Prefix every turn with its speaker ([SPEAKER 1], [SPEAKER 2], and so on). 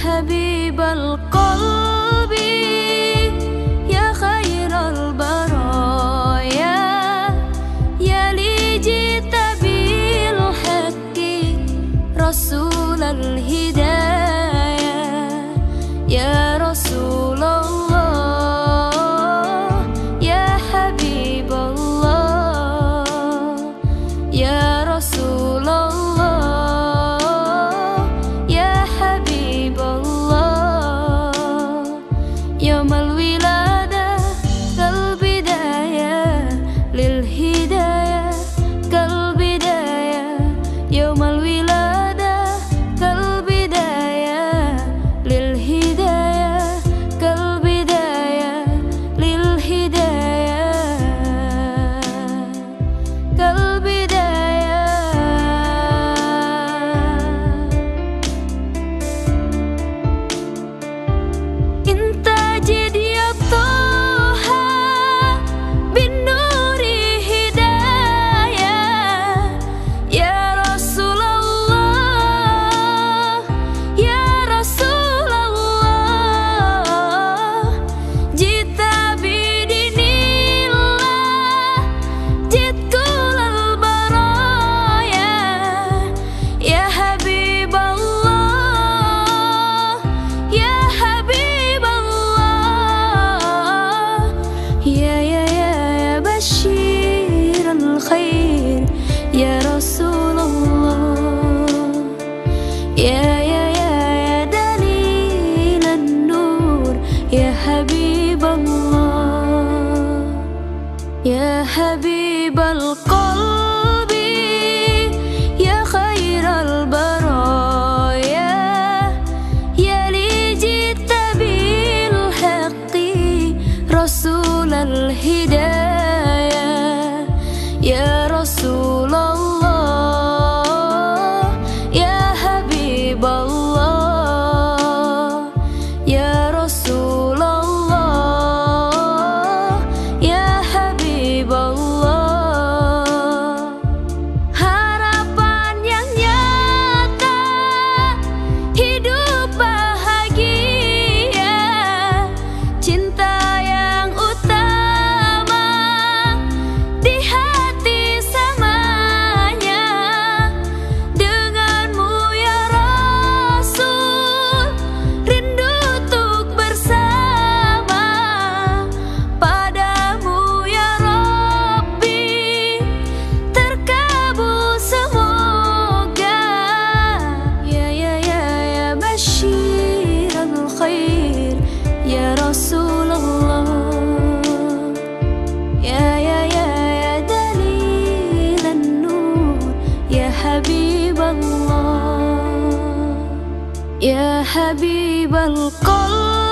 [SPEAKER 1] حبيب القلب يا خير البرايا يا لي جئت بالحق رسول الهدايا يا رسول الله يا حبيب الله يا رسول الله يا حبيب الله يوم الولادة كالبداية للهداية كالبداية يوم الولادة كالبداية للهداية كالبداية للهداية كالبداية انت جد يا طه بالنور هداية يا رسول الله يا رسول الله جئت بدين الله جئت كل البرايا يا حبيب الله يا حبيب الله يا بشير الخير يا رسول الله يا دليل النور يا حبيب الله يا حبيب القلب يا خير البرايا يا لي جئت بالحق رسول الهدايا يا رسول الله يا حبيب الله يا رسول الله يا حبيب الله harapan yang nyata hidup bahagia cinta yang utama di hati samanya denganmu ya Rasul rindu untuk bersama padamu ya Rabbi terkabul semoga ya bashir al-khair ya Rasulullah ya dalil an-nur ya Habib Allah ya Habib al-qalb